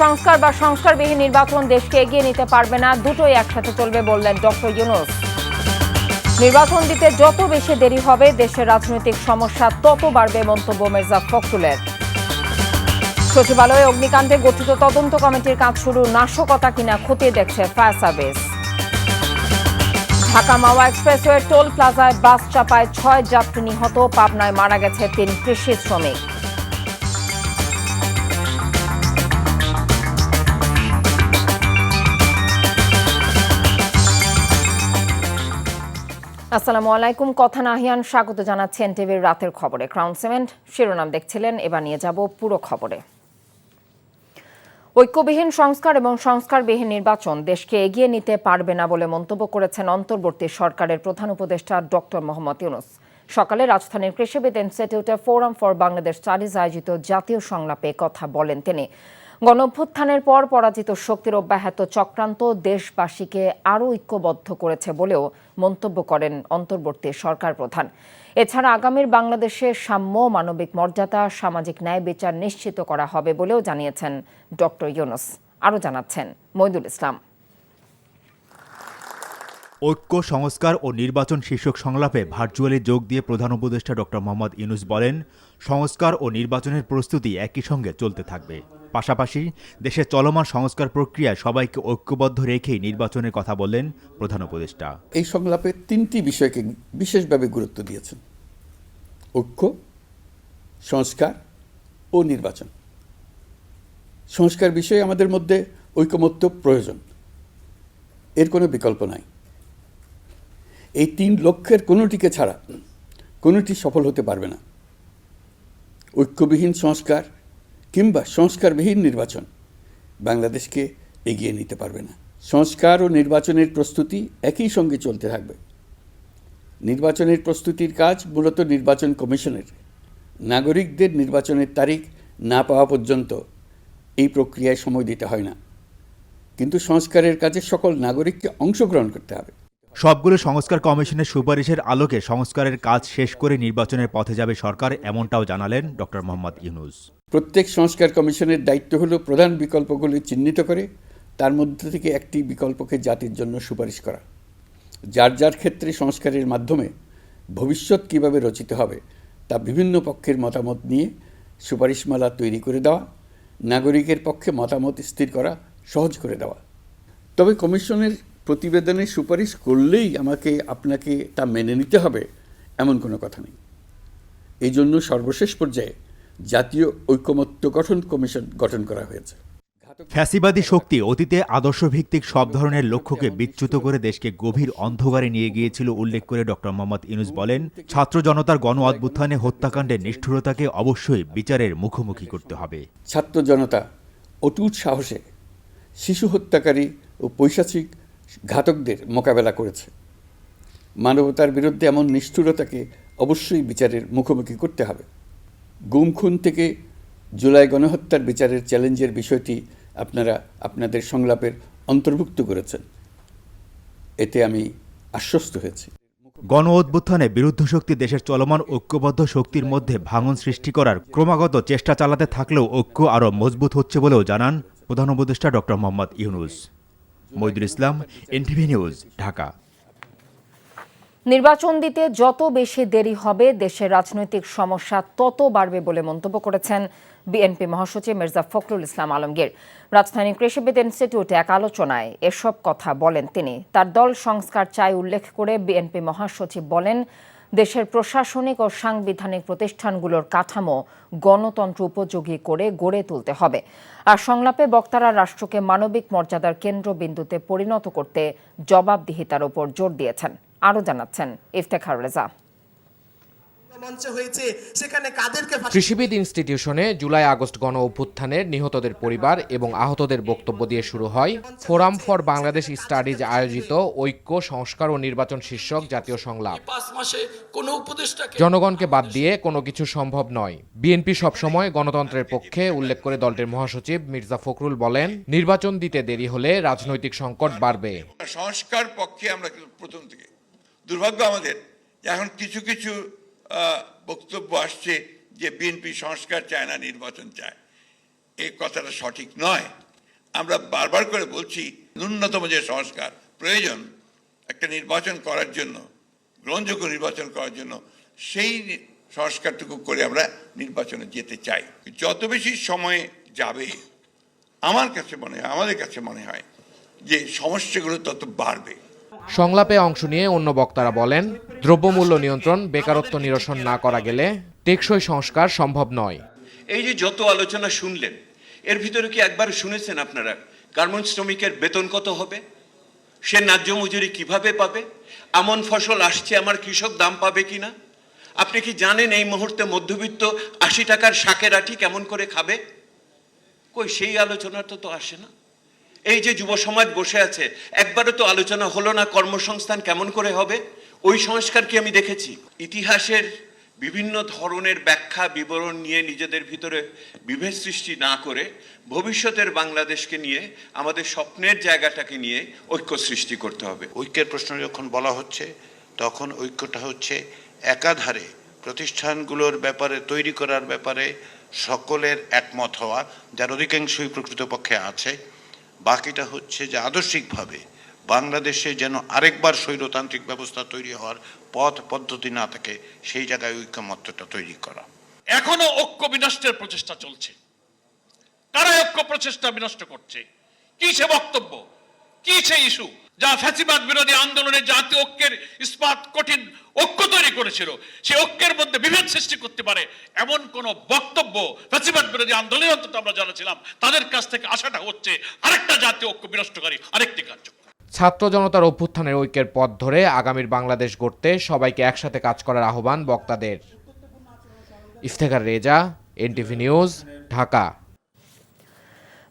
সংস্কার বা সংস্কারবিহীন নির্বাচন দেশকে এগিয়ে নিতে পারবে না, দুটোই একসাথে চলবে বললেন ডক্টর ইউনূস। নির্বাচন দিতে যত বেশি দেরি হবে দেশের রাজনৈতিক সমস্যা তত বাড়বে মন্তব্য মির্জা ফখরুলের। সচিবালয়ে অগ্নিকাণ্ডে গঠিত তদন্ত কমিটির কাজ শুরু, নাশকতা কিনা খতিয়ে দেখছে ফায়ার সার্ভিস। ঢাকা মাওয়া এক্সপ্রেসওয়ে টোল প্লাজায় বাস চাপায় 6 যাত্রী নিহত, পাবনায় মারা গেছে 3 কৃষি শ্রমিক। আসসালামু আলাইকুম, কথা নাহিয়ান স্বাগত জানাচ্ছেন টিভির রাতের খবরে। ক্রাউন সিমেন্ট শিরোনাম দেখছিলেন, এবার নিয়ে যাব পুরো খবরে। ঐক্যবিহীন সংস্কার এবং সংস্কারবিহীন নির্বাচন দেশকে এগিয়ে নিতে পারবে না বলে মন্তব্য করেছেন অন্তর্বর্তী সরকারের প্রধান উপদেষ্টা ডক্টর মোহাম্মদ ইউনূস। সকালে রাজধানীর কৃষিবিদ ইনস্টিটিউটে ফোরাম ফর বাংলাদেশ স্টাডিজ আয়োজিত জাতীয় সংলাপে কথা বলেন তিনি। গণঅভ্যুত্থানের পর পরাজিত শক্তির অব্যাহত চক্রান্ত দেশবাসীকে আরও ঐক্যবদ্ধ করেছে বলেও মন্তব্য করেন অন্তর্বর্তী সরকার প্রধান। এছাড়া আগামীর বাংলাদেশে সাম্য, মানবিক মর্যাদা, সামাজিক ন্যায় বিচার নিশ্চিত করা হবে বলেও জানিয়েছেন ডক্টর ইউনূস। আরও জানাচ্ছেন মইদুল ইসলাম। ঐক্য, সংস্কার ও নির্বাচন শীর্ষক সংলাপে ভার্চুয়ালি যোগ দিয়ে প্রধান উপদেষ্টা ডক্টর মোহাম্মদ ইউনূস বলেন, সংস্কার ও নির্বাচনের প্রস্তুতি একই সঙ্গে চলতে থাকবে। পাশাপাশি দেশের চলমান সংস্কার প্রক্রিয়ায় সবাইকে ঐক্যবদ্ধ রেখেই নির্বাচনের কথা বললেন প্রধান উপদেষ্টা। এই সংলাপে 3টি বিষয়কে বিশেষভাবে গুরুত্ব দিয়েছেন: ঐক্য, সংস্কার ও নির্বাচন। সংস্কার বিষয়ে আমাদের মধ্যে ঐকমত্য প্রয়োজন, এর কোনো বিকল্প নাই। এই 3 লক্ষ্যের কোনোটিকে ছাড়া কোনোটি সফল হতে পারবে না। ঐক্যবিহীন সংস্কার কিংবা সংস্কারবিহীন নির্বাচন বাংলাদেশকে এগিয়ে নিতে পারবে না। সংস্কার ও নির্বাচনের প্রস্তুতি একই সঙ্গে চলতে থাকবে। নির্বাচনের প্রস্তুতির কাজ মূলত নির্বাচন কমিশনের। নাগরিকদের নির্বাচনের তারিখ না পাওয়া পর্যন্ত এই প্রক্রিয়ায় সময় দিতে হয় না, কিন্তু সংস্কারের কাজে সকল নাগরিককে অংশগ্রহণ করতে হবে। সবগুলো সংস্কার কমিশনের সুপারিশের আলোকে সংস্কারের কাজ শেষ করে নির্বাচনের পথে যাবে সরকার, এমনটাও জানালেন ডক্টর মোহাম্মদ ইউনূস। প্রত্যেক সংস্কার কমিশনের দায়িত্ব হলো প্রধান বিকল্পগুলি চিহ্নিত করে তার মধ্যে থেকে একটি বিকল্পকে জাতির জন্য সুপারিশ করা। যার যার ক্ষেত্রে সংস্কারের মাধ্যমে ভবিষ্যৎ কিভাবে রচিত হবে তা বিভিন্ন পক্ষের মতামত নিয়ে সুপারিশমালা তৈরি করে দেওয়া, নাগরিকের পক্ষে মতামত স্থির করা সহজ করে দেওয়া। তবে কমিশনের প্রতিবেদনে সুপারিশ করলেই আপনাকে তা মেনে নিতে হবে এমন কোনো কথা নেই। এই জন্য সর্বশেষ পর্যায়ে জাতীয় ঐকমত্য গঠন কমিশন গঠন করা হয়েছে। ফ্যাসিবাদী শক্তি অতীতে আদর্শভিত্তিক সব ধরনের লক্ষ্যকে বিচ্যুত করে দেশকে গভীর অন্ধকারে নিয়ে গিয়েছিল উল্লেখ করে ডক্টর মোহাম্মদ ইউনূস বলেন, ছাত্র জনতার গণ অভ্যুত্থানে হত্যাকাণ্ডের নিষ্ঠুরতাকে অবশ্যই বিচারের মুখোমুখি করতে হবে। ছাত্র জনতা অটুট সাহসে শিশু হত্যাকারী ও পৈশাচিক ঘাতকদের মোকাবেলা করেছে। মানবতার বিরুদ্ধে এমন নিষ্ঠুরতাকে অবশ্যই বিচারের মুখোমুখি করতে হবে। গুম খুন থেকে জুলাই গণহত্যার বিচারের চ্যালেঞ্জের বিষয়টি আপনারা আপনাদের সংলাপের অন্তর্ভুক্ত করেছেন, এতে আমি আশ্বস্ত হয়েছি। গণ অভ্যুত্থানে বিরুদ্ধ শক্তি দেশের চলমান ঐক্যবদ্ধ শক্তির মধ্যে ভাঙন সৃষ্টি করার ক্রমাগত চেষ্টা চালাতে থাকলেও ঐক্য আরও মজবুত হচ্ছে বলেও জানান প্রধান উপদেষ্টা ডক্টর মোহাম্মদ ইউনূস। মইদুল ইসলাম, এনটিভি নিউজ, ঢাকা। নির্বাচন দিতে যত বেশি দেরি হবে দেশের রাজনৈতিক সমস্যা তত বাড়বে বলে মন্তব্য করেছেন বিএনপি মহাসচিব মির্জা ফখরুল ইসলাম আলমগীর। রাজধানীর কৃষিবিদ ইনস্টিটিউটে এক আলোচনায় এসব কথা বলেন তিনি। তার দল সংস্কার চায় উল্লেখ করে বিএনপি মহাসচিব বলেন, দেশের প্রশাসনিক ও সাংবিধানিক প্রতিষ্ঠানগুলোর কাঠামো গণতন্ত্র উপযোগী করে গড়ে তুলতে হবে। আর সংলাপে বক্তারা রাষ্ট্রকে মানবিক মর্যাদার কেন্দ্রবিন্দুতে পরিণত করতে জবাবদিহিতার উপর জোর দিয়েছেন। আরও জানাচ্ছেন ইফতেখার রেজা। কৃষিবিদ ইনস্টিটিউশনে জুলাই আগস্ট গণ অভ্যুত্থানের নিহতদের পরিবার এবং আহতদের বক্তব্য দিয়ে শুরু হয় ফোরাম ফর বাংলাদেশ স্টাডিজ আয়োজিত ঐক্য, সংস্কার ও নির্বাচন শীর্ষক জাতীয় সংলাপ। জনগণকে বাদ দিয়ে কোনো কিছু সম্ভব নয়। বিএনপি সবসময় গণতন্ত্রের পক্ষে উল্লেখ করে দলটির মহাসচিব মির্জা ফখরুল বলেন, নির্বাচন দিতে দেরি হলে রাজনৈতিক সংকট বাড়বে। সংস্কার পক্ষে আমরা প্রথম থেকে, দুর্ভাগ্য আমাদের এখন কিছু কিছু বক্তব্য আসছে যে বিএনপি সংস্কার চায় না, নির্বাচন চায়। এই কথাটা সঠিক নয়। আমরা বারবার করে বলছি ন্যূনতম যে সংস্কার প্রয়োজন একটা নির্বাচন করার জন্য, গ্রহণযোগ্য নির্বাচন করার জন্য, সেই সংস্কারটুকু করে আমরা নির্বাচনে যেতে চাই। যত বেশি সময় যাবে আমার কাছে মনে হয়, আমাদের কাছে মনে হয় যে সমস্যাগুলো তত বাড়বে। সংলাপে অংশ নিয়ে অন্য বক্তারা বলেন, দ্রব্যমূল্য নিয়ন্ত্রণ, বেকারত্ব নিরসন না করা গেলে টেকসই সংস্কার সম্ভব নয়। এই যে যত আলোচনা শুনলেন, এর ভিতরে কি একবার শুনেছেন আপনারা গার্মেন্টস শ্রমিকের বেতন কত হবে, সে ন্যায্য মজুরি কিভাবে পাবে, এমন ফসল আসছে আমার কৃষক দাম পাবে কিনা? আপনি কি জানেন এই মুহূর্তে মধ্যবিত্ত 80 টাকার শাকের আঁটি কেমন করে খাবে? কই সেই আলোচনা তো আসে না। এই যে যুব সমাজ বসে আছে, একবারও তো আলোচনা হলো না কর্মসংস্থান কেমন করে হবে। ওই সংস্কার কি আমি দেখেছি? ইতিহাসের বিভিন্ন ধরনের ব্যাখ্যা বিবরণ নিয়ে নিজেদের ভিতরে বিভেদ সৃষ্টি না করে ভবিষ্যতের বাংলাদেশকে নিয়ে, আমাদের স্বপ্নের জায়গাটাকে নিয়ে ঐক্য সৃষ্টি করতে হবে। ঐক্যের প্রশ্ন যখন বলা হচ্ছে, তখন ঐক্যটা হচ্ছে একাধারে প্রতিষ্ঠানগুলোর ব্যাপারে, তৈরি করার ব্যাপারে সকলের একমত হওয়া, যার অধিকাংশই প্রকৃতপক্ষে আছে। বাকিটা হচ্ছে যে আদর্শিকভাবে বাংলাদেশে যেন আরেকবার স্বৈরতান্ত্রিক ব্যবস্থা তৈরি হওয়ার পথ পদ্ধতি না থাকে, সেই জায়গায় ঐক্যমত্যটা তৈরি করা। এখনো ঐক্য বিনষ্টের প্রচেষ্টা চলছে। কারা ঐক্য প্রচেষ্টা বিনষ্ট করছে? কি সে বক্তব্য, কি সে ইস্যু যা ফ্যাসিবাদ বিরোধী আন্দোলনের জাতীয় ঐক্যের ইস্পাত কঠিন ঐক্য তৈরি করেছিল, সে ঐক্যের মধ্যে বিভেদ সৃষ্টি করতে পারে এমন কোন বক্তব্য ফ্যাসিবাদ বিরোধী আন্দোলনের অন্তত আমরা জানাছিলাম, তাদের কাছ থেকে আশাটা হচ্ছে আরেকটা জাতীয় ঐক্য বিনষ্টকারী আরেকটি কার্যক্রম। ছাত্র জনতার অভ্যুত্থানের ঐক্যের পথ ধরে আগামীর বাংলাদেশ গড়তে সবাইকে একসাথে কাজ করার আহ্বান বক্তাদের। Iftekhar Reza, NTV news, Dhaka.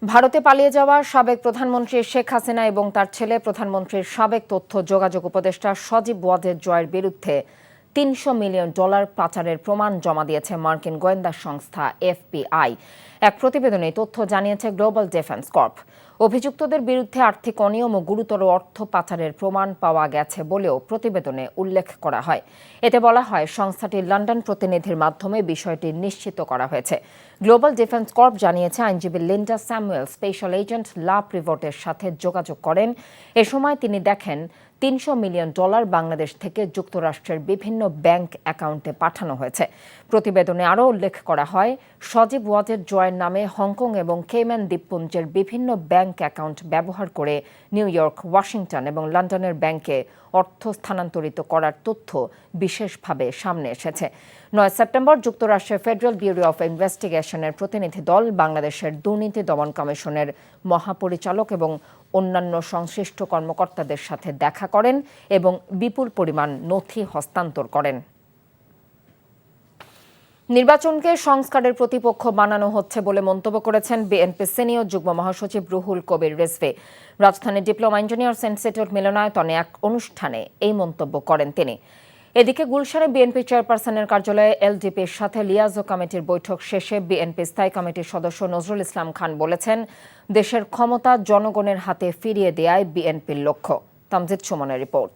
ভারতে পালিয়ে যাওয়া সাবেক প্রধানমন্ত্রী শেখ হাসিনা এবং তার ছেলে প্রধানমন্ত্রীর সাবেক তথ্য যোগাযোগ উপদেষ্টা সজীব ওয়াজেদ জয়ের বিরুদ্ধে $300 মিলিয়ন পাচারের প্রমাণ জমা দিয়েছে মার্কিন গোয়েন্দা সংস্থা FBI। এক প্রতিবেদনে তথ্য জানিয়েছে গ্লোবাল ডিফেন্স কর্প। অভিযুক্তদের বিরুদ্ধে আর্থিক অনিয়ম ও গুরুতর অর্থ পাচারের প্রমাণ পাওয়া গেছে বলেও প্রতিবেদনে উল্লেখ করা হয়। এতে বলা হয়, সংস্থাটির লন্ডন প্রতিনিধির মাধ্যমে বিষয়টি নিশ্চিত করা হয়েছে। গ্লোবাল ডিফেন্স কর্প জানিয়েছে, আইনজীবী লিন্ডা স্যামুয়েল স্পেশাল এজেন্ট লা প্রিভটের সাথে যোগাযোগ করেন। এ সময় তিনি দেখেন $300 মিলিয়ন বাংলাদেশ থেকে যুক্তরাষ্ট্রের বিভিন্ন ব্যাংক অ্যাকাউন্টে পাঠানো হয়েছে। প্রতিবেদনে আরও উল্লেখ করা হয়, সজীব ওয়াজেদ জয়ের নামে হংকং এবং কেইম্যান দ্বীপপুঞ্জের বিভিন্ন ব্যাংক অ্যাকাউন্ট ব্যবহার করে নিউ ইয়র্ক, ওয়াশিংটন এবং লন্ডনের ব্যাংকে অর্থ স্থানান্তরিত করার তথ্য বিশেষভাবে সামনে এসেছে। 9 সেপ্টেম্বর যুক্তরাষ্ট্রের ফেডারেল ব্যুরো অফ ইনভেস্টিগেশনের প্রতিনিধি দল বাংলাদেশের দুর্নীতি দমন কমিশনের মহাপরিচালক এবং অন্যান্য সংশ্লিষ্ট কর্মকর্তাদের সাথে দেখা করেন এবং বিপুল পরিমাণ নথি হস্তান্তর করেন। নির্বাচনকে সংস্কারের প্রতিপক্ষ বানানো হচ্ছে বলে মন্তব্য করেছেন বিএনপি সিনিয়র যুগ্ম মহাসচিব রুহুল কবির রিজভী। রাজধানীর ডিপ্লোমা ইঞ্জিনিয়ার্স ইনস্টিটিউট মিলনায়তনে এক অনুষ্ঠানে এই মন্তব্য করেন তিনি। এদিকে গুলশানে বিএনপি চেয়ারপারসনের কার্যালয়ে এলডিপির সাথে লিয়াজো কমিটির বৈঠক শেষে বিএনপি স্থায়ী কমিটির সদস্য নজরুল ইসলাম খান বলেছেন, দেশের ক্ষমতা জনগণের হাতে ফিরিয়ে দেয়াই বিএনপির লক্ষ্য। তামজিদ সুমনের রিপোর্ট।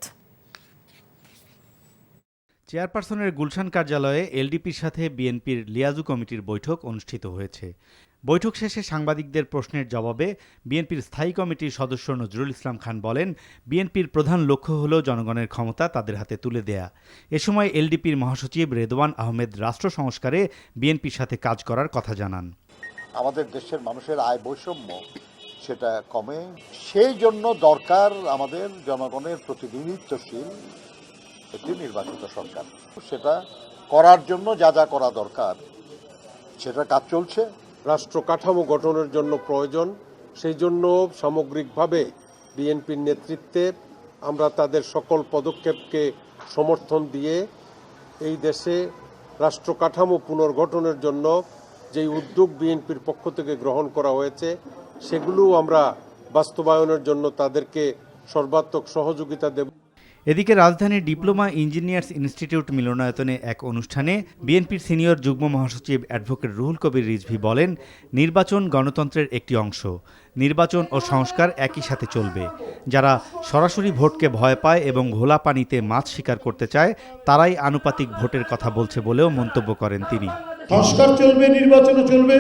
চেয়ারপারসনের গুলশান কার্যালয়ে এলডিপির সাথে বিএনপির লিয়াজু কমিটির বৈঠক অনুষ্ঠিত হয়েছে। বৈঠক শেষে সাংবাদিকদের প্রশ্নের জবাবে বিএনপির স্থায়ী কমিটির সদস্য নজরুল ইসলাম খান বলেন, বিএনপির প্রধান লক্ষ্য হল জনগণের ক্ষমতা তাদের হাতে তুলে দেয়া। এ সময় এলডিপির মহাসচিব রেদওয়ান আহমেদ রাষ্ট্র সংস্কারে বিএনপির সাথে কাজ করার কথা জানান। আমাদের দেশের মানুষের আয় বৈষম্য সেটা কমে, সেই জন্য দরকার আমাদের জনগণের প্রতিনিধিত্বশীল একটি নির্বাচিত সরকার। সেটা করার জন্য যা যা করা দরকার সেটা কাজ চলছে। রাষ্ট্র কাঠামো গঠনের জন্য প্রয়োজন, সেই জন্য সামগ্রিকভাবে বিএনপির নেতৃত্বে আমরা তাদের সকল পদক্ষেপকে সমর্থন দিয়ে এই দেশে রাষ্ট্র কাঠামো পুনর্গঠনের জন্য যেই উদ্যোগ বিএনপির পক্ষ থেকে গ্রহণ করা হয়েছে সেগুলো আমরা বাস্তবায়নের জন্য তাদেরকে সর্বাত্মক সহযোগিতা দেব। এদিকে রাজধানীর ডিপ্লোমা ইঞ্জিনিয়ার্স ইনস্টিটিউট মিলনায়তনে এক অনুষ্ঠানে বিএনপির সিনিয়র যুগ্ম মহাসচিব অ্যাডভোকেট রুহুল কবির রিজভী বলেন, নির্বাচন গণতন্ত্রের একটি অংশ। নির্বাচন ও সংস্কার একই সাথে চলবে। যারা সরাসরি ভোটকে ভয় পায় এবং ঘোলা পানিতে মাছ শিকার করতে চায়, তারাই আনুপাতিক ভোটের কথা বলছে বলেও মন্তব্য করেন তিনি। সংস্কার চলবে, নির্বাচনও চলবে।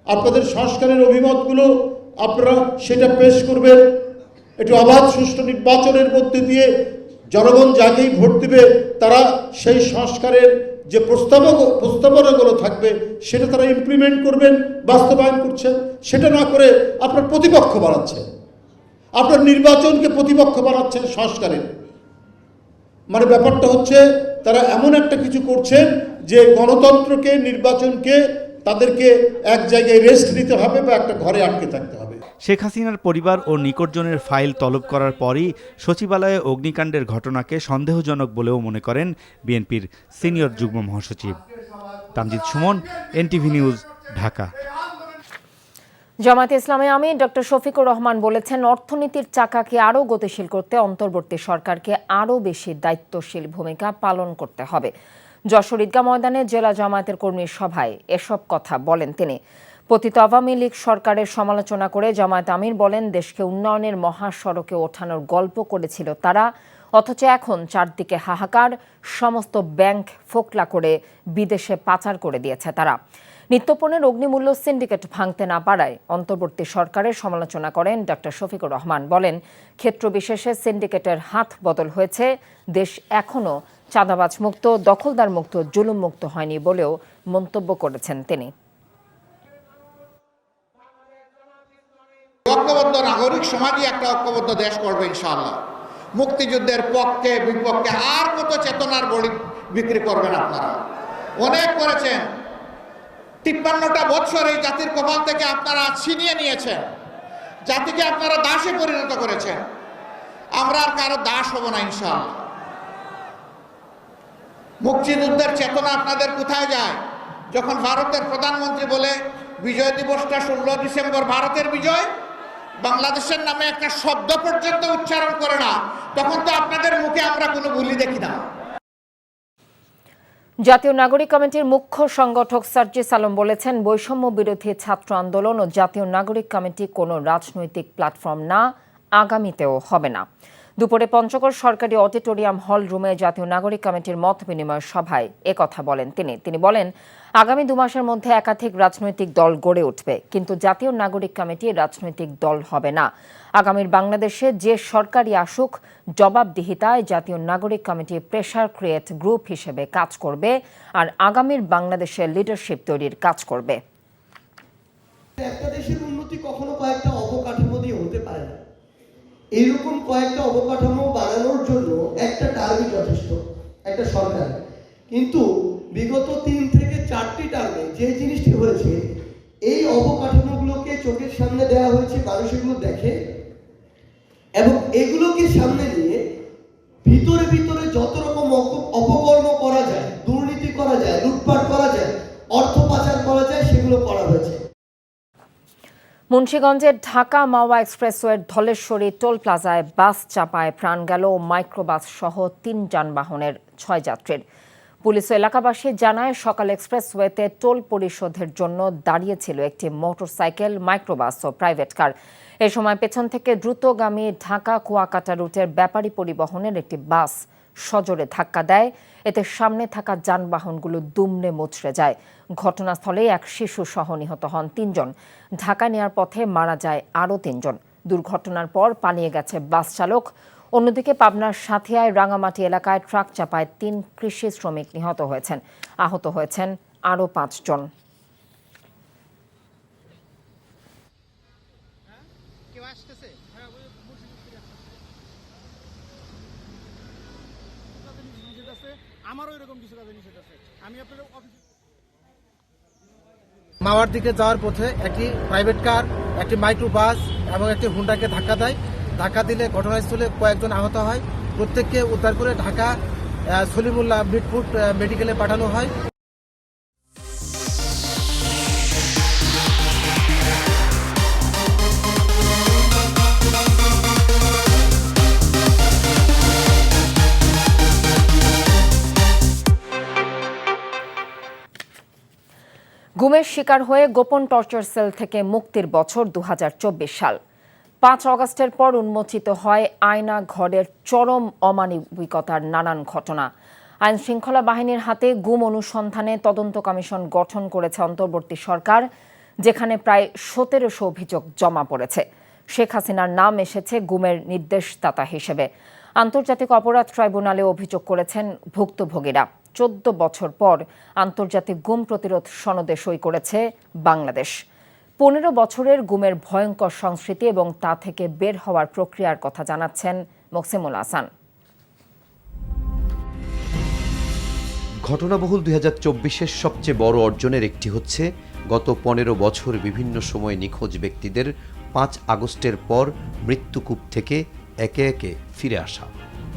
আপনাদের সংস্কারের অভিমতগুলো আপনারা সেটা পেশ করবেন। একটু অবাধ সুষ্ঠু নির্বাচনের মধ্যে দিয়ে জনগণ যাকেই ভোট দিবে তারা সেই সংস্কারের যে প্রস্তাবনাগুলো থাকবে সেটা তারা ইমপ্লিমেন্ট করবেন, বাস্তবায়ন করছেন। সেটা না করে আপনার প্রতিপক্ষ বানাচ্ছেন, আপনার নির্বাচনকে প্রতিপক্ষ বানাচ্ছেন সংস্কারের। মানে ব্যাপারটা হচ্ছে তারা এমন একটা কিছু করছেন যে গণতন্ত্রকে, নির্বাচনকে তাদেরকে এক জায়গায় রেস্ট দিতে হবে বা একটা ঘরে আটকে থাকতে হবে। শেখ হাসিনার পরিবার ও নিকটজনের ফাইল তলব করার পরই সচিবালয়ে অগ্নিকাণ্ডের ঘটনাকে সন্দেহজনক বলেও মনে করেন বিএনপির সিনিয়র যুগ্ম মহাসচিব। Tamjid Suman, NTV news, Dhaka. জামায়াতে ইসলামী আমির ডক্টর শফিকুর রহমান বলেছেন, অর্থনীতির চাকাকে আরও গতিশীল করতে অন্তর্বর্তী সরকারকে আরও বেশি দায়িত্বশীল ভূমিকা পালন করতে হবে। যশোর ঈদগাহ ময়দানে জেলা জামায়াতের কর্মী সভায় এসব কথা বলেন তিনি। পতিত আওয়ামী লীগ সরকারের সমালোচনা করে জামায়াত আমির বলেন, দেশকে উন্নয়নের মহাসড়কে ওঠানোর গল্প করেছিল তারা, অথচ এখন চারদিকে হাহাকার, সমস্ত ব্যাংক ফোকলা করে বিদেশে পাচার করে দিয়েছে তারা। নিত্যপণ্যের অগ্নিমূল্য সিন্ডিকেট ভাঙতে না পারায় অন্তর্বর্তী সরকারের সমালোচনা করেন ডক্টর শফিকুর রহমান। বলেন, ক্ষেত্র বিশেষে সিন্ডিকেটের হাত বদল হয়েছে, দেশ এখনও চাঁদাবাজ মুক্ত, দখলদার মুক্ত, জুলুম মুক্ত হয়নি বলেও মন্তব্য করেছেন তিনি। ঐক্যবদ্ধ নাগরিক সমাজই একটা ঐক্যবদ্ধ দেশ করবে ইনশাআল্লাহ। মুক্তিযুদ্ধের পক্ষে বিপক্ষে আর কত চেতনার বড়ি বিক্রি করবেন আপনারা? অনেক করেছেন। 53টা বছর এই জাতির কপাল থেকে আপনারা ছিনিয়ে নিয়েছেন, জাতিকে আপনারা দাসে পরিণত করেছেন। আমরা আর কারো দাস হব না ইনশাআল্লাহ। মুক্তিযুদ্ধের চেতনা আপনাদের কোথায় যায়? যখন ভারতের প্রধানমন্ত্রী বলে বিজয় দিবসটা 16 ডিসেম্বর ভারতের বিজয়, বাংলাদেশের নামে একটা শব্দ পর্যন্ত উচ্চারণ করে না, তখন তো আপনাদের মুখে আমরা কোনো ভুলই দেখি না। জাতীয় নাগরিক কমিটির মুখ্য সংগঠক সার্জিস আলম বলেছেন, বৈষম্য বিরোধী ছাত্র আন্দোলন ও জাতীয় নাগরিক কমিটি কোনো রাজনৈতিক প্ল্যাটফর্ম না, আগামীতেও হবে না। দুপুরে পঞ্চগড় সরকারি অডিটোরিয়াম হল রুমে জাতীয় নাগরিক কমিটির মত বিনিময় সভায় একথা বলেন তিনি বলেন, আগামী 2 মাসের মধ্যে একাধিক রাজনৈতিক দল গড়ে উঠবে, কিন্তু জাতীয় নাগরিক কমিটি রাজনৈতিক দল হবে না। আগামীর বাংলাদেশে যে সরকারই আসুক, জবাবদিহিতায় জাতীয় নাগরিক কমিটি প্রেসার ক্রিয়েট গ্রুপ হিসেবে কাজ করবে আর আগামীর বাংলাদেশের লিডারশিপ তৈরির কাজ করবে। একটা দেশের উন্নতি কখনো কয়েকটা অবকাঠামো দিয়ে হতে পারে না। এইরকম কয়েকটা অবকাঠামো বানানোর জন্য একটা টার্মই যথেষ্ট একটা সরকার। কিন্তু বিগত 3 থেকে 4টি টার্মে যে জিনিসটি হয়েছে, এই অবকাঠামোগুলোকে চোখের সামনে দেওয়া হয়েছে, মানুষ এগুলো দেখে এবং এগুলোকে সামনে নিয়ে ভিতরে ভিতরে যত রকম অপকর্ম করা যায়, দুর্নীতি করা যায়, লুটপাট করা যায়, অর্থ পাচার করা যায়, সেগুলো করা হয়েছে। মুন্সিগঞ্জের ঢাকা মাওয়া এক্সপ্রেসওয়ের ধলেশ্বরী টোল প্লাজায় বাস চাপায় প্রাণ গেল মাইক্রোবাস সহ 3 যানবাহনের 6 যাত্রীর। পুলিশ ও এলাকাবাসী জানায়, সকাল এক্সপ্রেসওয়েতে টোল পরিশোধের জন্য দাঁড়িয়েছিল একটি মোটরসাইকেল, মাইক্রোবাস ও প্রাইভেট কার। এ সময় পেছন থেকে দ্রুতগামী ঢাকা কুয়াকাটা রুটের ব্যাপারী পরিবহনের একটি বাস সজোরে ধাক্কা দেয়। এতে সামনে থাকা যানবাহনগুলো দুমড়ে মুচড়ে যায়। ঘটনাস্থলে এক শিশু সহ নিহত হন 3 জন। ঢাকা নেওয়ার পথে মারা যায় আরও 3 জন। দুর্ঘটনার পর পালিয়ে গেছে বাস চালক। অন্যদিকে পাবনার সাথিয়ায় রাঙামাটি এলাকায় ট্রাক চাপায় 3 কৃষি শ্রমিক নিহত হয়েছেন। আহত হয়েছেন আরও 5 জন। মাওয়ার দিকে যাওয়ার পথে একটি প্রাইভেট কার, একটি মাইক্রো বাস এবং একটি হুন্ডাকে ধাক্কা দেয়। ধাক্কা দিলে ঘটনাস্থলে কয়েকজন আহত হয়। প্রত্যেককে উদ্ধার করে ঢাকা সলিমুল্লাহ মিটফুট মেডিকেলে পাঠানো হয়। গুমের শিকার হয়ে গোপন টর্চার সেল থেকে মুক্তির বছর 2024 সাল। 5 অগস্টের পর উন্মোচিত হয় আয়না ঘরের চরম অমানবিকতার নানান ঘটনা। আইন শৃঙ্খলা বাহিনীর হাতে গুম অনুসন্ধানে তদন্ত কমিশন গঠন করেছে অন্তর্বর্তী সরকার। যেখানে প্রায় ১৭০০ অভিযোগ জমা পড়েছে। শেখ হাসিনার নাম এসেছে গুমের নির্দেশদাতা হিসেবে। আন্তর্জাতিক অপরাধ ট্রাইব্যুনালে অভিযোগ করেছেন ভুক্তভোগীরা। ১৪ বছর পর আন্তর্জাতিক গুম প্রতিরোধ সনদে সই করেছে বাংলাদেশ। ১৫ বছরের গুমের ভয়ঙ্কর সংস্কৃতি এবং তা থেকে বের হওয়ার প্রক্রিয়ার কথা জানাচ্ছেন মোকসিমুল হাসান। ঘটনাবহুল ২০২৪-এর সবচেয়ে বড় অর্জনের একটি হচ্ছে গত ১৫ বছর বিভিন্ন সময় নিখোঁজ ব্যক্তিদের ৫ আগস্টের পর মৃত্যুকূপ থেকে একে একে ফিরে আসা।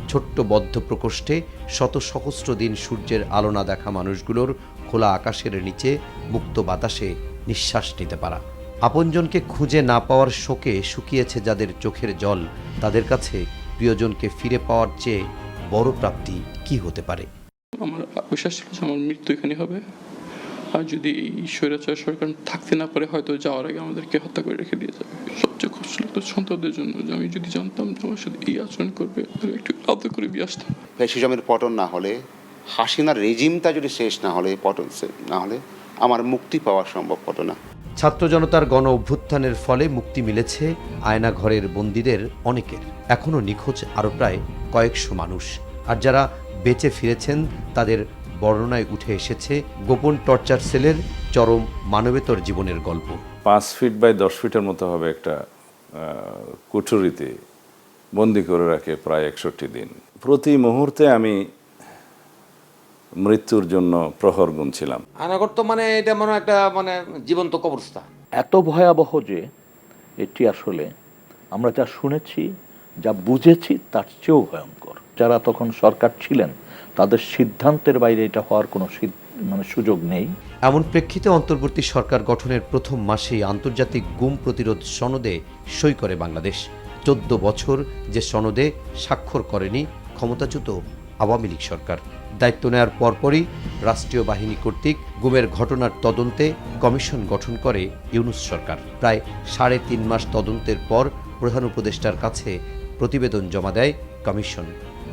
ছোট্ট বদ্ধ প্রকোষ্ঠে শত সহস্র দিন সূর্যের আলো না দেখা মানুষগুলোর খোলা আকাশের নিচে মুক্ত বাতাসে নিঃশ্বাস নিতে পারা। আপনজনকে খুঁজে না পাওয়ার শোকে শুকিয়েছে যাদের চোখের জল, তাদের কাছে প্রিয়জনকে ফিরে পাওয়ার চেয়ে বড় প্রাপ্তি কি হতে পারে? আমার বিশ্বাস ছিল যে আমার মৃত্যু এখানে হবে, আর যদি এই স্বৈরাচার সরকার থাকতে না পারে হয়তো যাওয়ার আগে আমাদেরকে হত্যা করে রেখে দিয়ে যাবে। সবচেয়ে কষ্ট লাগতো সন্তানদের জন্য, যে আমি যদি জানতাম যে আমার সাথে এই আচরণ করবে একটু আলাদা করে দিয়ে আসতাম। ফ্যাসিজমের পতন না হলে, হাসিনার রেজিমটা যদি শেষ না হলে, পতন না হলে আমার মুক্তি পাওয়া সম্ভব হতো না। ছাত্র জনতার গণ অভ্যুত্থানের ফলে মুক্তি মিলেছে আয়নাঘরের বন্দীদের অনেকের। এখনও নিখোঁজ আরও প্রায় কয়েকশো মানুষ, আর যারা বেঁচে ফিরেছেন তাদের বর্ণনায় উঠে এসেছে গোপন টর্চার সেলের চরম মানবেতর জীবনের গল্প। 5 ফিট বাই 10 ফিটের মতো হবে একটা কুঠুরিতে বন্দি করে রাখে প্রায় 61 দিন। প্রতি মুহূর্তে আমি মৃত্যুর জন্য প্রহর গুনছিলাম। আয়নাঘর তো মানে এটা মনে একটা জীবন্ত কবরস্থান। এত ভয়াবহ যে এটি আসলে আমরা যা শুনেছি, যা বুঝেছি তার চেয়েও ভয়ঙ্কর। যারা তখন সরকার ছিলেন তাদের সিদ্ধান্তের বাইরে এটা হওয়ার কোনো সুযোগ নেই। এমন প্রেক্ষিতে অন্তর্বর্তী সরকার গঠনের প্রথম মাসেই আন্তর্জাতিক গুম প্রতিরোধ সনদে সই করে বাংলাদেশ। 14 বছর যে সনদে স্বাক্ষর করেনি ক্ষমতাচ্যুত আওয়ামী লীগ সরকার। দায়িত্ব নেওয়ার পরপরই রাষ্ট্রীয় বাহিনী কর্তৃক গুমের ঘটনার তদন্তে কমিশন গঠন করে ইউনূস সরকার। প্রায় 3.5 মাস তদন্তের পর প্রধান উপদেষ্টার কাছে প্রতিবেদন জমা দেয় কমিশন।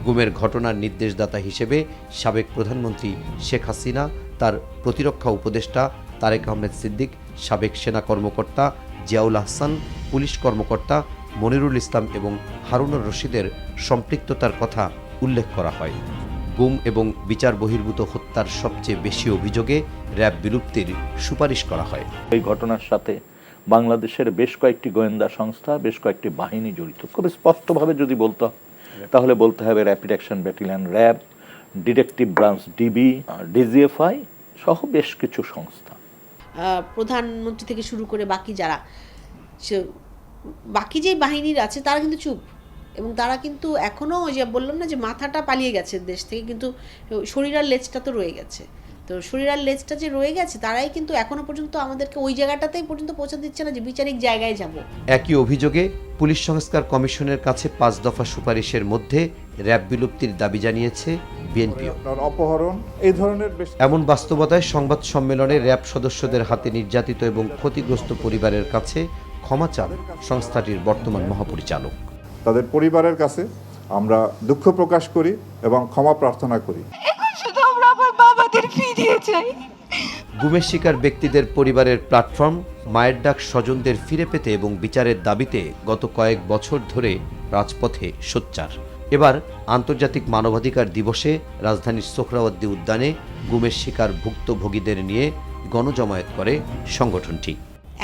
গুমের ঘটনার নির্দেশদাতা হিসেবে সাবেক প্রধানমন্ত্রী শেখ হাসিনা, তার প্রতিরক্ষা উপদেষ্টা তারেক আহমেদ সিদ্দিক, সাবেক সেনা কর্মকর্তা জিয়াউল আহসান, পুলিশ কর্মকর্তা মনিরুল ইসলাম এবং হারুনুর রশিদের সম্পৃক্ততার কথা উল্লেখ করা হয়। গুম এবং বিচার বহির্ভূত হত্যার সবচেয়ে বেশি অভিযোগে র্যাব বিলুপ্তির সুপারিশ করা হয়। এই ঘটনার সাথে বাংলাদেশের বেশ কয়েকটি গোয়েন্দা সংস্থা, বেশ কয়েকটি বাহিনী জড়িত। খুব স্পষ্টভাবে যদি বলতে হয় তাহলে বলতে হবে rapid action battalion RAB, detective branch DB, DGFI সহ বেশ কিছু সংস্থা। প্রধানমন্ত্রী থেকে শুরু করে বাকি যে বাহিনীর আছে তারা কিন্তু চুপ, এবং তারা কিন্তু এখনও যে বললাম না যে মাথাটা পালিয়ে গেছে দেশ থেকে, কিন্তু শরীর আর লেজটা তো রয়ে গেছে। তো শরীর আর লেজটা যে রয়ে গেছে তারাই কিন্তু এখনো পর্যন্ত আমাদেরকে ওই জায়গাটাতেই পর্যন্ত পৌঁছে দিচ্ছে না যে বিচারিক জায়গায় যাব। একই অভিযোগে পুলিশ সংস্কার কমিশনের কাছে 5 দফা সুপারিশের মধ্যে র্যাব বিলুপ্তির দাবি জানিয়েছে বিএনপিও। অপহরণ এই ধরনের এমন বাস্তবতায় সংবাদ সম্মেলনে র্যাব সদস্যদের হাতে নির্যাতিত এবং ক্ষতিগ্রস্ত পরিবারের কাছে ক্ষমা চান সংস্থাটির বর্তমান মহাপরিচালক। তাদের পরিবারের কাছে আমরা দুঃখ প্রকাশ করি এবং ক্ষমা প্রার্থনা করি। গুমের শিকার ব্যক্তিদের পরিবারের প্ল্যাটফর্ম মায়ের ডাক স্বজনদের ফিরে পেতে এবং বিচারের দাবিতে গত কয়েক বছর ধরে রাজপথে সোচ্চার। এবার আন্তর্জাতিক মানবাধিকার দিবসে রাজধানীর সোহরাওয়ার্দী উদ্যানে গুমের শিকার ভুক্তভোগীদের নিয়ে গণজমায়েত করে সংগঠনটি।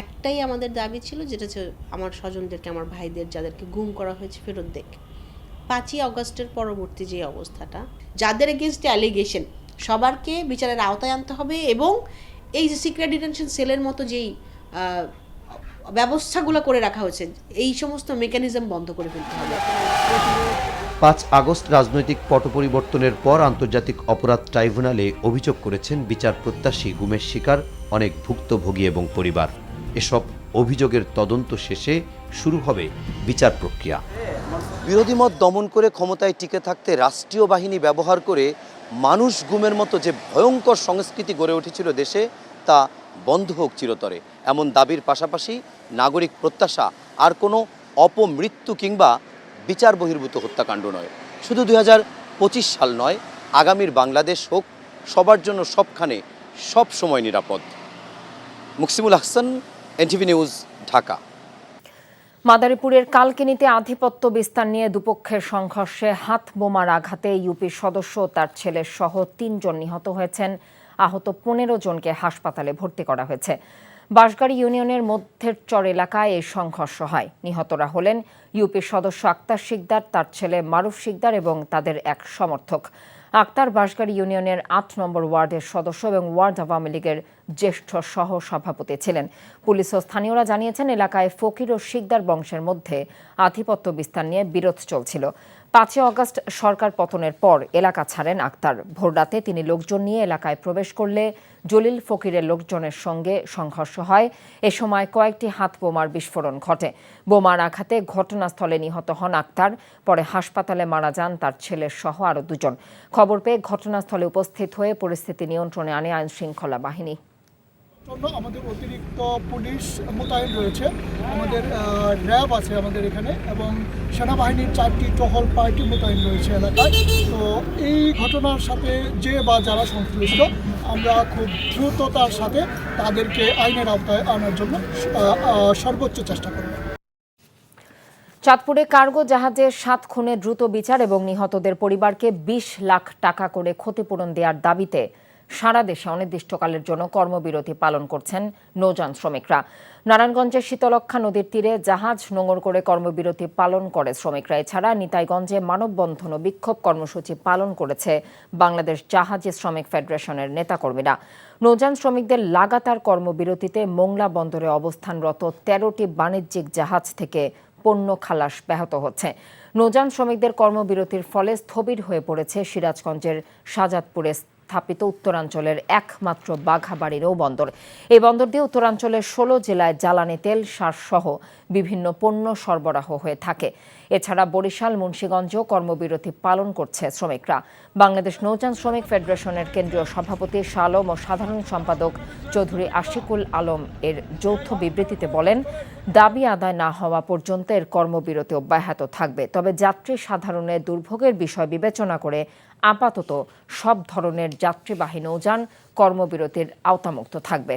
একটাই আমাদের দাবি ছিল, যেটা হচ্ছে আমার স্বজনদেরকে, আমার ভাইদের যাদেরকে গুম করা হয়েছে ফেরত দেখ। 5ই আগস্টের পরবর্তী যে অবস্থাটা, যাদের এগেইনস্টে অ্যালিগেশন সবারকে বিচারের আওতায় আনতে হবে, এবং এই যে সিক্রেট ডিটেনশন সেলের মতো যেই ব্যবস্থাগুলো করে রাখা হয়েছে এই সমস্ত মেকানিজম বন্ধ করে ফেলতে হবে। 5 আগস্ট রাজনৈতিক পট পরিবর্তনের পর আন্তর্জাতিক অপরাধ ট্রাইব্যুনালে অভিযোগ করেছেন বিচার প্রত্যাশী গুমের শিকার অনেক ভুক্তভোগী এবং পরিবার। এসব অভিযোগের তদন্ত শেষে শুরু হবে বিচার প্রক্রিয়া। বিরোধী মত দমন করে ক্ষমতায় টিকে থাকতে রাষ্ট্রীয় বাহিনী ব্যবহার করে মানুষ গুমের মতো যে ভয়ঙ্কর সংস্কৃতি গড়ে উঠেছিল দেশে, তা বন্ধ হোক চিরতরে, এমন দাবির পাশাপাশি নাগরিক প্রত্যাশা আর কোনো অপমৃত্যু কিংবা বিচার বহির্ভূত হত্যাকাণ্ড নয়। শুধু 2025 সাল নয়, আগামীর বাংলাদেশ হোক সবার জন্য সবখানে সব সময় নিরাপদ। Muksimul Ahsan, NTV news, Dhaka. মাদারীপুরের কালকিনিতে আধিপত্য বিস্তার নিয়ে দুপক্ষের সংঘর্ষে হাত বোমার আঘাতে ইউপির সদস্য ও তার ছেলে সহ ৩ জন নিহত হয়েছেন। আহত ১৫ জনকে হাসপাতালে ভর্তি করা হয়েছে। বাঁশগাড়ি ইউনিয়নের মধ্যের চর এলাকায় এই সংঘর্ষ হয়। নিহতরা হলেন ইউপির সদস্য আক্তার শিকদার, তার ছেলে মারুফ শিকদার এবং তাদের এক সমর্থক। আক্তার বাঁশগাড়ি ইউনিয়নের ৮ নম্বর ওয়ার্ডের সদস্য এবং ওয়ার্ড আওয়ামী লীগের জ্যেষ্ঠ সহ সভাপতি ছিলেন। পুলিশ ও স্থানীয়রা জানিয়েছেন, এলাকায় ফকির ও শিকদার বংশের মধ্যে আধিপত্য বিস্তার নিয়ে বিরোধ চলছিল। ৫ অগস্ট সরকার পতনের পর এলাকা ছাড়েন আক্তার। ভোররাতে তিনি লোকজন নিয়ে এলাকায় প্রবেশ করলে জলিল ফকিরের লোকজনের সঙ্গে সংঘর্ষ হয়। এ সময় কয়েকটি হাত বোমার বিস্ফোরণ ঘটে। বোমার আঘাতে ঘটনাস্থলে নিহত হন আক্তার। পরে হাসপাতালে মারা যান তার ছেলের সহ আরও ২ জন। খবর পেয়ে ঘটনাস্থলে উপস্থিত হয়ে পরিস্থিতি নিয়ন্ত্রণে আনে আইন শৃঙ্খলা বাহিনী। আমাদের অতিরিক্ত পুলিশ মোতায়েন রয়েছে, আমাদের র্যাব আছে আমাদের এখানে, এবং সেনাবাহিনীর 4টি টহল পার্টি মোতায়েন রয়েছে এলাকায়। তো এই ঘটনার সাথে যে বা যারা সংশ্লিষ্ট, আমরা খুব দ্রুততার সাথে তাদেরকে আইনের আওতায় আনার জন্য সর্বোচ্চ চেষ্টা করব। চাঁদপুরে কার্গো জাহাজে 7 খুনে দ্রুত বিচার এবং নিহতদের পরিবারকে 20 লাখ টাকা করে ক্ষতিপূরণ দেওয়ার দাবিতে সারা দেশে অনির্দিষ্টকালের জন্য কর্মবিরতি পালন করছেন নৌযান শ্রমিকরা। নারায়ণগঞ্জের শীতলক্ষা নদীর তীরে জাহাজ নোঙর করে কর্মবিরতি পালন করে শ্রমিকরা। এছাড়া নিতাইগঞ্জে মানববন্ধন ও বিক্ষোভ কর্মসূচি পালন করেছে বাংলাদেশ জাহাজি শ্রমিক ফেডারেশনের নেতাকর্মীরা। নৌযান শ্রমিকদের লাগাতার কর্মবিরতিতে মোংলা বন্দরে অবস্থানরত 13টি বাণিজ্যিক জাহাজ থেকে পণ্য খালাস ব্যাহত হচ্ছে। নৌযান শ্রমিকদের কর্মবিরতির ফলে স্থবির হয়ে পড়েছে সিরাজগঞ্জের শাহজাদপুরে স্থাপিত উত্তরাঞ্চলের একমাত্র বাঘাবাড়ি নৌবন্দর। এই বন্দর দিয়ে উত্তরাঞ্চলের 16 জেলায় জ্বালানি তেল, সার সহ বিভিন্ন পণ্য সরবরাহ হয়ে থাকে। এছাড়া বরিশাল, মুন্সিগঞ্জেও কর্মবিরতি পালন করছে শ্রমিকরা। বাংলাদেশ নৌযান শ্রমিক ফেডারেশনের কেন্দ্রীয় সভাপতি শাহ আলম ও সাধারণ সম্পাদক চৌধুরী আশিকুল আলম এর যৌথ বিবৃতিতে বলেন, দাবি আদায় না হওয়া পর্যন্ত এর কর্মবিরতি অব্যাহত থাকবে। তবে যাত্রী সাধারণের দুর্ভোগের বিষয় বিবেচনা করে আপাতত সব ধরনের যাত্রীবাহী নৌযান কর্মবিরতির আওতামুক্ত থাকবে।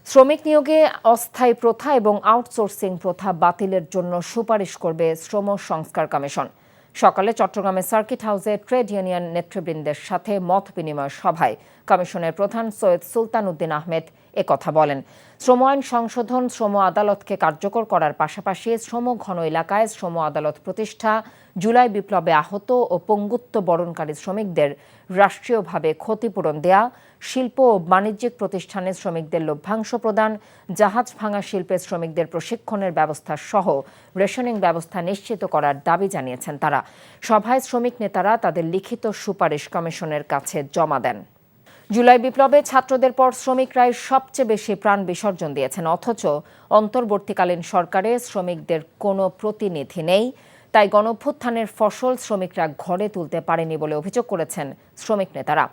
শ্রমিক নিয়োগে অস্থায়ী প্রথা এবং আউটসোর্সিং প্রথা বাতিলের জন্য সুপারিশ করবে শ্রম সংস্কার কমিশন। সকালে চট্টগ্রামে সার্কিট হাউসে ট্রেড ইউনিয়ন নেতৃবৃন্দের সাথে মত বিনিময় সভায় কমিশনের প্রধান সৈয়দ সুলতান উদ্দিন আহমেদ একথা বলেন। শ্রম আইন সংশোধন, শ্রম আদালতকে কার্যকর করার পাশাপাশি শ্রম ঘন এলাকায় শ্রম আদালত প্রতিষ্ঠা, জুলাই বিপ্লবে আহত ও পঙ্গুত্ব বরণকারী শ্রমিকদের রাষ্ট্রীয়ভাবে ক্ষতিপূরণ দেয়া, শিল্প ও বাণিজ্যিক প্রতিষ্ঠানে শ্রমিকদের লভ্যাংশ প্রদান, জাহাজ ভাঙা শিল্পের শ্রমিকদের প্রশিক্ষণের ব্যবস্থা সহ রেশনিং ব্যবস্থা নিশ্চিত করার দাবি জানিয়েছেন তারা। সভায় শ্রমিক নেতারা তাদের লিখিত সুপারিশ কমিশনের কাছে জমা দেন। জুলাই বিপ্লবে ছাত্রদের পর শ্রমিকরাই সবচেয়ে বেশি প্রাণ বিসর্জন দিয়েছেন, অথচ অন্তর্বর্তীকালীন সরকারে শ্রমিকদের কোনো প্রতিনিধি নেই। তাই গণঅভ্যুত্থানের ফসল শ্রমিকরা ঘরে তুলতে পারেনি বলে অভিযোগ করেছেন শ্রমিক নেতারা।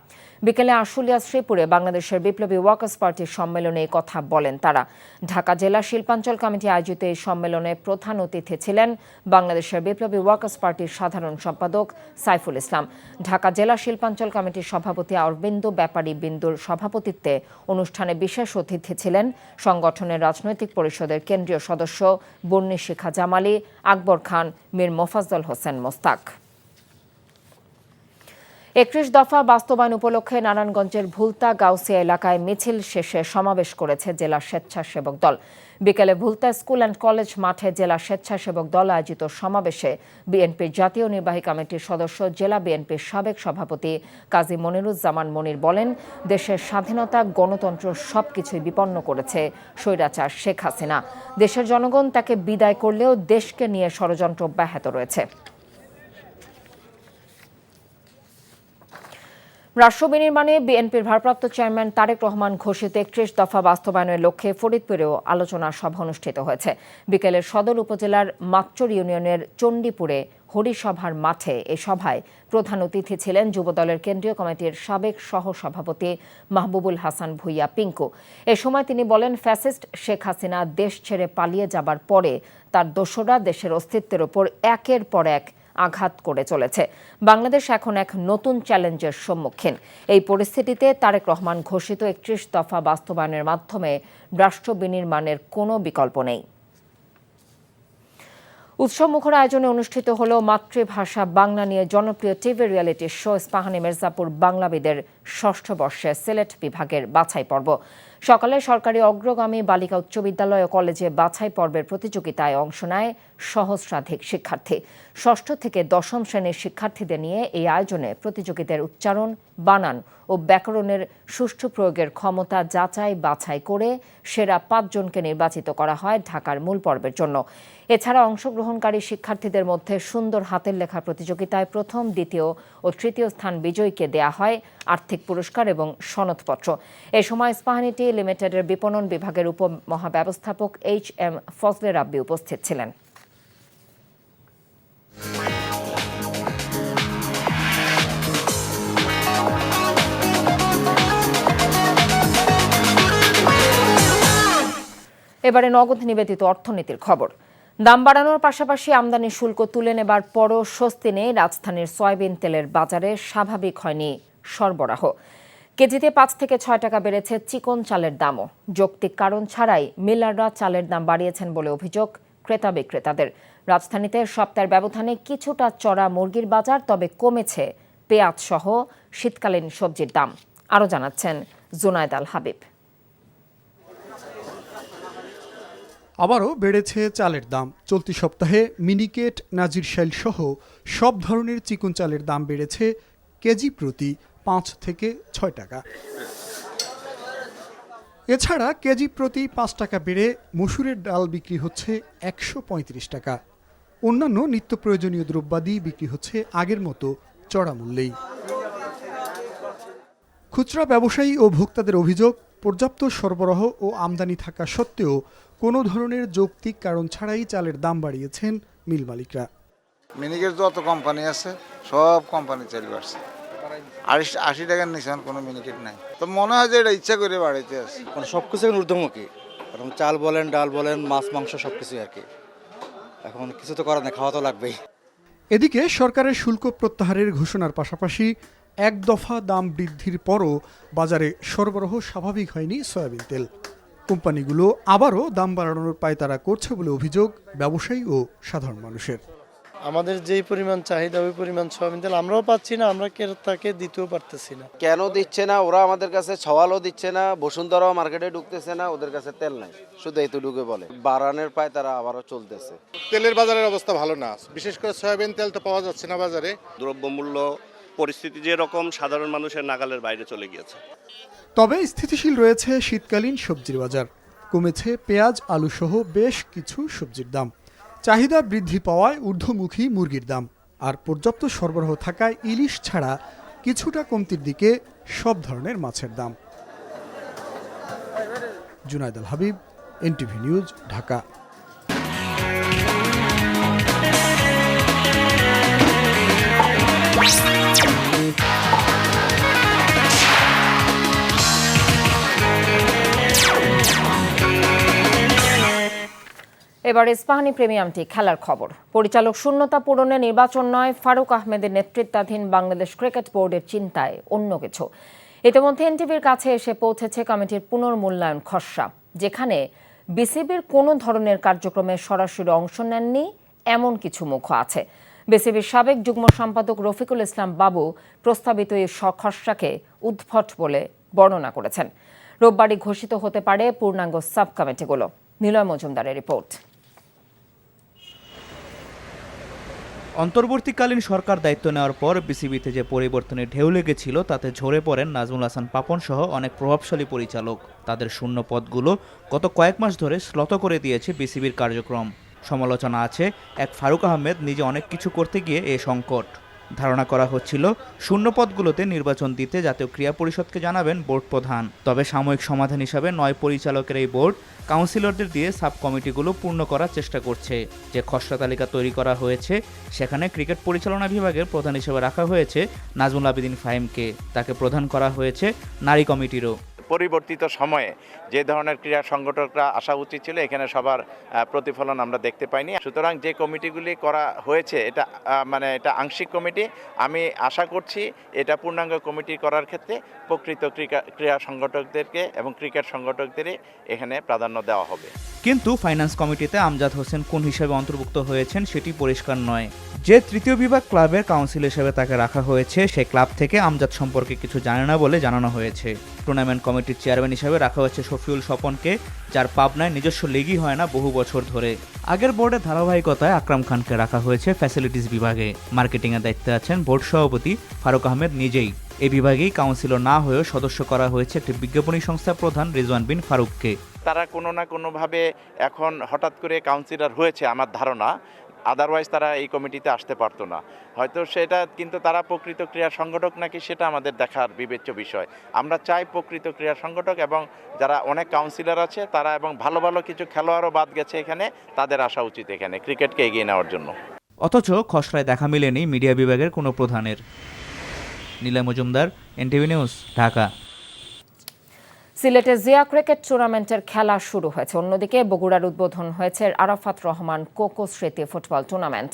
বিকেলে আশুলিয়া শ্রীপুরে বাংলাদেশের বিপ্লবী ওয়ার্কার্স পার্টির সম্মেলনে এই কথা বলেন তারা। ঢাকা জেলা শিল্পাঞ্চল কমিটি আয়োজিত এই সম্মেলনে প্রধান অতিথি ছিলেন বাংলাদেশের বিপ্লবী ওয়ার্কার্স পার্টির সাধারণ সম্পাদক সাইফুল ইসলাম। ঢাকা জেলা শিল্পাঞ্চল কমিটির সভাপতি অরবিন্দ ব্যাপারী বিন্দুর সভাপতিত্বে অনুষ্ঠানে বিশেষ অতিথি ছিলেন সংগঠনের রাজনৈতিক পরিষদের কেন্দ্রীয় সদস্য বন্নি শিখা জামালি, আকবর খান, মীর মোফাজ্জল হোসেন মোস্তাক। 31 দফা বাস্তবায়ন উপলক্ষে নারায়ণগঞ্জের ভুলতা গাউসিয়া এলাকায় মিছিল শেষে সমাবেশ করেছে জেলা স্বেচ্ছাসেবক দল। বিকেলে ভুলতা স্কুল অ্যান্ড কলেজ মাঠে জেলা স্বেচ্ছাসেবক দল আয়োজিত সমাবেশে বিএনপির জাতীয় নির্বাহী কমিটির সদস্য, জেলা বিএনপির সাবেক সভাপতি কাজী মনিরুজ্জামান মনির বলেন, দেশের স্বাধীনতা, গণতন্ত্র সবকিছুই বিপন্ন করেছে স্বৈরাচার শেখ হাসিনা। দেশের জনগণ তাকে বিদায় করলেও দেশকে নিয়ে ষড়যন্ত্র অব্যাহত রয়েছে। রাষ্ট্র বিনির্মাণে বিএনপির ভারপ্রাপ্ত চেয়ারম্যান তারেক রহমান ঘোষিত 31 দফা বাস্তবায়নের লক্ষ্যে ফরিদপুরেও আলোচনা সভা অনুষ্ঠিত হয়েছে। বিকেলে সদর উপজেলার মাকচর ইউনিয়নের চণ্ডীপুরে হরিসভার মাঠে এ সভায় প্রধান অতিথি ছিলেন যুবদলের কেন্দ্রীয় কমিটির সাবেক সহসভাপতি মাহবুবুল হাসান ভুইয়া পিঙ্কু। এ সময় তিনি বলেন, ফ্যাসিস্ট শেখ হাসিনা দেশ ছেড়ে পালিয়ে যাবার পরে তার দোসররা দেশের অস্তিত্বের ওপর একের পর এক আঘাত করে চলেছে। বাংলাদেশ এখন এক নতুন চ্যালেঞ্জের সম্মুখীন। এই পরিস্থিতিতে তারেক রহমান ঘোষিত 31 দফা বাস্তবায়নের মাধ্যমে রাষ্ট্র বিনির্মাণের কোনো বিকল্প নেই। উৎসবমুখর আয়োজনে অনুষ্ঠিত হল মাতৃভাষা বাংলা নিয়ে জনপ্রিয় TV reality show Ispahani Mirzapur বাংলাবিদের 6ষ্ঠ বর্ষে সিলেট বিভাগের বাছাই পর্ব। সকালে সরকারি অগ্রগামী বালিকা উচ্চ বিদ্যালয় ও কলেজে বাছাই পর্বের প্রতিযোগিতায় অংশ নেয় সহস্রাধিক শিক্ষার্থী। 6ষ্ঠ থেকে 10ম শ্রেণীর শিক্ষার্থীদের নিয়ে এই আয়োজনে প্রতিযোগীদের উচ্চারণ, বানান ও ব্যাকরণের সুষ্ঠু প্রয়োগের ক্ষমতা যাচাই বাছাই করে সেরা 5 জনকে নির্বাচিত করা হয় ঢাকার মূল পর্বের জন্য। এছাড়া অংশগ্রহণকারী শিক্ষার্থীদের মধ্যে সুন্দর হাতের লেখা প্রতিযোগিতায় প্রথম, দ্বিতীয় ও তৃতীয় স্থান বিজয়ীকে দেয়া হয় আর্থিক পুরস্কার এবং সনদপত্র। এ সময় ইস্পাহানি টি লিমিটেডের বিপণন বিভাগের উপমহাব্যবস্থাপক HM ফজলে রাব্বি উপস্থিত ছিলেন। এবারে নগদ নিবেদিত অর্থনীতির খবর। দাম বাড়ানোর পাশাপাশি আমদানি শুল্ক তুলে নেবার পরও স্বস্তি নেই রাজধানীর সয়াবিন তেলের বাজারে স্বাভাবিক হয়নি সরবরাহ। কেজিতে 5 থেকে 6 টাকা বেড়েছে চিকন চালের দামও। যৌক্তিক কারণ ছাড়াই মিলাররা চালের দাম বাড়িয়েছেন বলে অভিযোগ ক্রেতা বিক্রেতাদের। রাজধানীতে সপ্তাহের ব্যবধানে কিছুটা চড়া মুরগির বাজার, তবে কমেছে পেঁয়াজ সহ শীতকালীন সবজির দাম। আরও জানাচ্ছেন জুনায়েদ আল হাবিব। আবারও বেড়েছে চালের দাম। চলতি সপ্তাহে মিনিকেট, নাজিরশাইল সহ সব ধরনের চিকন চালের দাম বেড়েছে কেজি প্রতি 5 থেকে 6 টাকা। এছাড়া কেজি প্রতি 5 টাকা বেড়ে মসুরের ডাল বিক্রি হচ্ছে 135 টাকা। অন্যান্য নিত্য প্রয়োজনীয় দ্রব্যাদি বিক্রি হচ্ছে আগের মতো চড়া মূল্যেই। খুচরা ব্যবসায়ী ও ভোক্তাদের অভিযোগ, পর্যাপ্ত সরবরাহ ও আমদানি থাকা সত্ত্বেও কোনো ধরনের যৌক্তিক কারণ ছাড়াই চালের দাম বাড়িয়েছেন মিল মালিকরা। মিনিকেট যত কোম্পানি আছে সব কোম্পানি চাল বাড়ছে। 80 টাকার নিচে কোনো মিনিকেট নাই। তো মনে হয় যে এটা ইচ্ছা করে বাড়াইতে আছে। মানে সবকিছু এখন ঊর্ধ্বমুখী। এখন চাল বলেন, ডাল বলেন, মাছ মাংস সবকিছুই আর কি। এখন কিছু তো করার নেই, খাওয়া তো লাগবেই। এদিকে সরকারের শুল্ক প্রত্যাহারের ঘোষণার পাশাপাশি 1 দফা দাম বৃদ্ধির পরও বাজারে সরবরাহ স্বাভাবিক হয়নি সয়াবিন তেল। কোম্পানিগুলো আবারও দাম বাড়ানোর পায়তারা করছে বলে অভিযোগ ব্যবসায়ী ও সাধারণ মানুষের। আমাদের যেই পরিমাণ চাহিদা ওই পরিমাণ সয়াবিন তেল আমরাও পাচ্ছি না, আমরা ক্রেতাকে দিতেও পারতেছি না। কেন দিচ্ছে না? ওরা আমাদের কাছে সওয়ালও দিচ্ছে না, বসুন্ধরাও মার্কেটে ঢুকতেছে না, ওদের কাছে তেল নাই, শুধু এইটুকু বলে। বাড়ানোর পায় তারা আবারও চলতেছে। তেলের বাজারের অবস্থা ভালো না, বিশেষ করে সয়াবিন তেল তো পাওয়া যাচ্ছে না বাজারে। দ্রব্যমূল্য পরিস্থিতি যেরকম সাধারণ মানুষের নাগালের বাইরে চলে গিয়েছে। তবে স্থিতিশীল রয়েছে শীতকালীন সবজির বাজার। কমেছে পেঁয়াজ, আলু সহ বেশ কিছু সবজির দাম। চাহিদা বৃদ্ধি পাওয়ায় ঊর্ধ্বমুখী মুরগির দাম, আর পর্যাপ্ত সরবরাহ থাকায় ইলিশ ছাড়া কিছুটা কমতির দিকে সব ধরনের মাছের দাম। জুনায়েদ আল হাবিব, এনটিভি নিউজ, ঢাকা। এবার ইস্পাহানি প্রিমিয়ামটি খেলার খবর। পরিচালক শূন্যতা পূরণে নির্বাচন নয়, ফারুক আহমেদের নেতৃত্বাধীন বাংলাদেশ ক্রিকেট বোর্ডের চিন্তায় অন্য কিছু। ইতিমধ্যে এনটিভির কাছে এসে পৌঁছেছে কমিটির পুনর্মূল্যায়ন খসড়া, যেখানে বিসিবির কোনো ধরনের কার্যক্রমে সরাসরি অংশ নেননি এমন কিছু মুখ আছে। বিসিবির সাবেক যুগ্ম সম্পাদক রফিকুল ইসলাম বাবু প্রস্তাবিত এই খসড়াকে উদ্ভট বলে বর্ণনা করেছেন। রোববারই ঘোষিত হতে পারে পূর্ণাঙ্গ সাব কমিটিগুলো। নিলয় মজুমদারের রিপোর্ট। অন্তর্বর্তীকালীন সরকার দায়িত্ব নেওয়ার পর বিসিবিতে যে পরিবর্তনের ঢেউ লেগেছিল তাতে ঝরে পড়েন নাজমুল হাসান পাপন সহ অনেক প্রভাবশালী পরিচালক। তাদের শূন্য পদগুলো গত কয়েক মাস ধরে শ্লথ করে দিয়েছে বিসিবির কার্যক্রম। সমালোচনা আছে এক ফারুক আহমেদ নিজে অনেক কিছু করতে গিয়ে এ সংকট। ধারণা করা হচ্ছিল শূন্য পদগুলোতে নির্বাচন দিতে জাতীয় ক্রীড়া পরিষদকে জানাবেন বোর্ড প্রধান। তবে সাময়িক সমাধান হিসাবে 9 পরিচালকের এই বোর্ড কাউন্সিলরদের দিয়ে সাব কমিটিগুলো পূর্ণ করার চেষ্টা করছে। যে খসড়া তালিকা তৈরি করা হয়েছে সেখানে ক্রিকেট পরিচালনা বিভাগের প্রধান হিসেবে রাখা হয়েছে নাজমুল আবেদিন ফাহিমকে। তাকে প্রধান করা হয়েছে নারী কমিটিরও। পরিবর্তিত সময়ে যে ধরনের ক্রীড়া সংগঠকরা আসা উচিত ছিল এখানে সবার প্রতিফলন আমরা দেখতে পাইনি। সুতরাং যে কমিটিগুলি করা হয়েছে এটা এটা আংশিক কমিটি। আমি আশা করছি এটা পূর্ণাঙ্গ কমিটি করার ক্ষেত্রে প্রকৃত ক্রীড়া সংগঠকদেরকে এবং ক্রিকেট সংগঠকদেরই এখানে প্রাধান্য দেওয়া হবে। কিন্তু ফাইন্যান্স কমিটিতে আমজাদ হোসেন কোন হিসেবে অন্তর্ভুক্ত হয়েছেন সেটি পরিষ্কার নয়। যে তৃতীয় বিভাগ ক্লাবের কাউন্সিল হিসেবে তাকে রাখা হয়েছে সে ক্লাব থেকে আমজাদ সম্পর্কে কিছু জানে না বলে জানানো হয়েছে। টুর্নামেন্ট কমিটির চেয়ারম্যান হিসেবে রাখা হয়েছে শফিউল স্বপনকে, যার পাবনায় নিজস্ব লিগই হয় না বহু বছর ধরে। আগের বোর্ডের ধারাবাহিকতায় আকরাম খানকে রাখা হয়েছে ফ্যাসিলিটিস বিভাগে। মার্কেটিংয়ের দায়িত্বে আছেন বোর্ড সভাপতি ফারুক আহমেদ নিজেই। এই বিভাগেই কাউন্সিলর না হয়েও সদস্য করা হয়েছে একটি বিজ্ঞাপনী সংস্থার প্রধান রিজওয়ান বিন ফারুককে। তারা কোনো না কোনোভাবে এখন হঠাৎ করে কাউন্সিলর হয়েছে আমার ধারণা, আদারওয়াইজ তারা এই কমিটিতে আসতে পারতো না হয়তো সেটা। কিন্তু তারা প্রকৃত ক্রীড়া সংগঠক নাকি সেটা আমাদের দেখার বিবেচ্য বিষয়। আমরা চাই প্রকৃত ক্রীড়া সংগঠক এবং যারা অনেক কাউন্সিলর আছে তারা এবং ভালো ভালো কিছু খেলোয়াড়ও বাদ গেছে এখানে, তাদের আসা উচিত এখানে ক্রিকেটকে এগিয়ে নেওয়ার জন্য। অথচ খসড়ায় দেখা মেলেনি মিডিয়া বিভাগের কোনো প্রধানের। নীলা মজুমদার, এনটিভি নিউজ, ঢাকা। সিলেটে জিয়া ক্রিকেট টুর্নামেন্টের খেলা শুরু হয়েছে। অন্যদিকে বগুড়ার উদ্বোধন হয়েছে আরাফাত রহমান কোকো স্মৃতি ফুটবল টুর্নামেন্ট।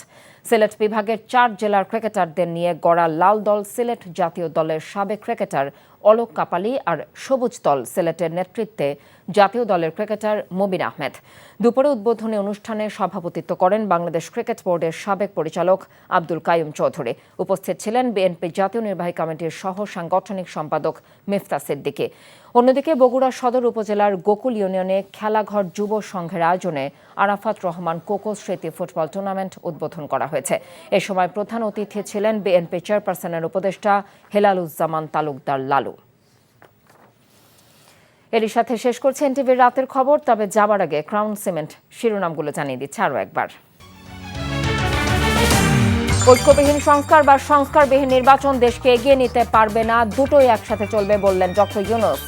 সিলেট বিভাগের 4 জেলার ক্রিকেটারদের নিয়ে গড়া লাল দল সিলেট জাতীয় দলের সাবেক ক্রিকেটার অলোক কাপালি আর সবুজ দল সিলেটের নেতৃত্বে জাতীয় দলের ক্রিকেটার মুবিন আহমেদ। দুপুরে উদ্বোধনী অনুষ্ঠানে সভাপতিত্ব করেন বাংলাদেশ ক্রিকেট বোর্ডের সাবেক পরিচালক আব্দুল কাইয়ুম চৌধুরী। উপস্থিত ছিলেন বিএনপি জাতীয় নির্বাহী কমিটির সহ সাংগঠনিক সম্পাদক মিফতা সিদ্দিকী। অন্যদিকে বগুড়া সদর উপজেলার গোকুল ইউনিয়নে খেলাঘর যুব সংঘের আয়োজনে আরাফাত রহমান কোকো স্মৃতি ফুটবল টুর্নামেন্ট উদ্বোধন করা হয়েছে। এ সময় প্রধান অতিথি ছিলেন বিএনপি চেয়ারপারসনের উপদেষ্টা হেলালুজ্জামান তালুকদার লালু। এরই সাথে শেষ করছে এনটিভির রাতের খবর। তবে যাবার আগে ক্রাউন সিমেন্ট শিরোনামগুলো জানিয়ে দিচ্ছে আরও একবার। ঐক্যবিহীন সংস্কার বা সংস্কারবিহীন নির্বাচন দেশকে এগিয়ে নিতে পারবে না, দুটোই একসাথে চলবে বললেন ডক্টর ইউনূস।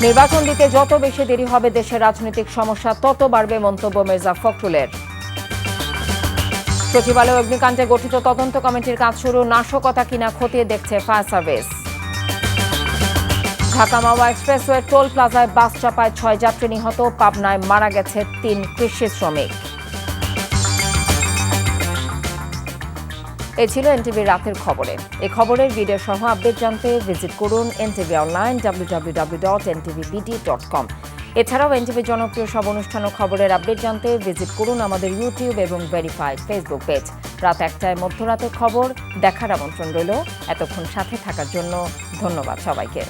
নির্বাচন দিতে যত বেশি দেরি হবে দেশের রাজনৈতিক সমস্যা তত বাড়বে মন্তব্য মির্জা ফখরুলের। সচিবালয় অগ্নিকাণ্ডে গঠিত তদন্ত কমিটির কাজ শুরু, নাশকতা কিনা খতিয়ে দেখছে ফায়ার সার্ভিস। ঢাকা মাওয়া এক্সপ্রেসওয়ে টোল প্লাজায় বাস চাপায় 6 যাত্রী নিহত, পাবনায় মারা গেছে 3 কৃষি শ্রমিক। এই ছিল এনটিভির রাতের খবরে। এই খবরের ভিডিও সহ আপডেট জানতে ভিজিট করুন এনটিভি অনলাইন www.ntvbd.com। এছাড়াও এনটিভির জনপ্রিয় সব অনুষ্ঠান ও খবরের আপডেট জানতে ভিজিট করুন আমাদের ইউটিউব এবং ভেরিফাইড ফেসবুক পেজ। রাত 1টায় মধ্যরাতের খবর দেখার আমন্ত্রণ রইল। এতক্ষণ সাথে থাকার জন্য ধন্যবাদ সবাইকে।